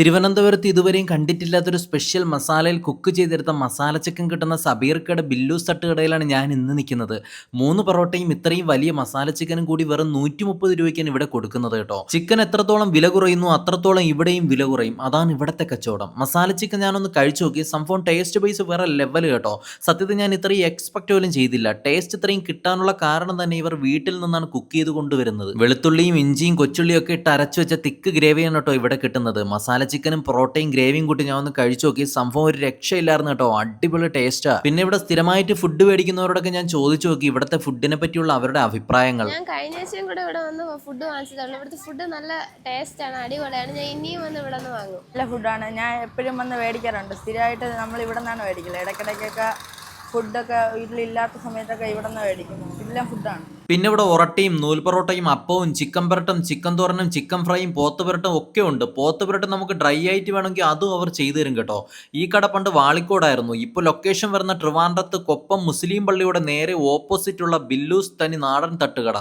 തിരുവനന്തപുരത്ത് ഇതുവരെയും കണ്ടിട്ടില്ലാത്തൊരു സ്പെഷ്യൽ മസാലയിൽ കുക്ക് ചെയ്തെടുത്ത മസാല ചിക്കൻ കിട്ടുന്ന സബീർക്കയുടെ ബില്ലൂസ് തട്ടുകടയിലാണ് ഞാൻ ഇന്ന് നിൽക്കുന്നത്. 3 പൊറോട്ടയും ഇത്രയും വലിയ മസാല ചിക്കനും കൂടി വെറും 130 രൂപയ്ക്കാണ് ഇവിടെ കൊടുക്കുന്നത് കേട്ടോ. ചിക്കൻ എത്രത്തോളം വില കുറയുന്നു അത്രത്തോളം ഇവിടെയും വില കുറയും. അതാണ് ഇവിടുത്തെ കച്ചവടം. മസാല ചിക്കൻ ഞാനൊന്ന് കഴിച്ചു നോക്കി. സംഭവം ടേസ്റ്റ് ബേസ് വേറെ ലെവൽ കേട്ടോ. സത്യത്തിൽ ഞാൻ ഇത്രയും എക്സ്പെക്ട് പോലും ചെയ്തില്ല. ടേസ്റ്റ് ഇത്രയും കിട്ടാനുള്ള കാരണം തന്നെ ഇവർ വീട്ടിൽ നിന്നാണ് കുക്ക് ചെയ്ത് കൊണ്ടുവരുന്നത്. വെളുത്തുള്ളിയും ഇഞ്ചിയും കൊച്ചുള്ളിയും ഒക്കെ ഇട്ട് അരച്ചു വെച്ച തിക്ക് ഗ്രേവിയാണ് കേട്ടോ ഇവിടെ കിട്ടുന്നത്. മസാല ചിക്കനും പൊറോട്ടയും ഗ്രേവിയും കൂട്ടി ഞാൻ ഒന്ന് കഴിച്ചു നോക്കി. സംഭവം ഒരു രക്ഷയില്ലായിരുന്നു കേട്ടോ. അടിപൊളി ടേസ്റ്റാ. പിന്നെ ഇവിടെ സ്ഥിരമായിട്ട് ഫുഡ് മേടിക്കുന്നവരോടൊക്കെ ഞാൻ ചോദിച്ചു നോക്കി ഇവിടുത്തെ ഫുഡിനെ പറ്റിയുള്ള അവരുടെ അഭിപ്രായങ്ങൾ. ഞാൻ കഴിഞ്ഞ ആഴ്ചയും കൂടെ ഇവിടെ വന്ന് ഫുഡ് വാങ്ങിച്ചതാണ്. ഇവിടുത്തെ ഫുഡ് നല്ല ടേസ്റ്റ് ആണ്, അടിപൊളിയാണ്. ഞാൻ ഇനിയും വന്ന് ഇവിടെ നിന്ന് വാങ്ങും. നല്ല ഫുഡാണ്. ഞാൻ എപ്പോഴും വന്ന് മേടിക്കാറുണ്ട്. സ്ഥിരമായിട്ട് നമ്മൾ ഇവിടെ നിന്നാണ് മേടിക്കുന്നത്. ഇടയ്ക്കിടയ്ക്കൊക്കെ ഫുഡൊക്കെ വീട്ടിലില്ലാത്ത സമയത്തൊക്കെ ഇവിടെ നിന്ന് മേടിക്കുന്നു. എല്ലാം ഫുഡാണ്. പിന്നെ ഇവിടെ ഒറട്ടിയും നൂൽപൊറോട്ടയും അപ്പവും ചിക്കൻ പുരട്ടും ചിക്കൻ തോരനും ചിക്കൻ ഫ്രൈയും പോത്ത് പുരട്ടും ഒക്കെ ഉണ്ട്. പോത്ത് പുരട്ടും നമുക്ക് ഡ്രൈ ആയിട്ട് വേണമെങ്കിൽ അതും അവർ ചെയ്തു തരും കേട്ടോ. ഈ കട പണ്ട് വാളിക്കോടായിരുന്നു. ഇപ്പോൾ ലൊക്കേഷൻ വരുന്ന ട്രിവാൻഡ്രത്ത് കൊപ്പം മുസ്ലിം പള്ളിയുടെ നേരെ ഓപ്പോസിറ്റുള്ള ബില്ലൂസ് തനി നാടൻ തട്ടുകട.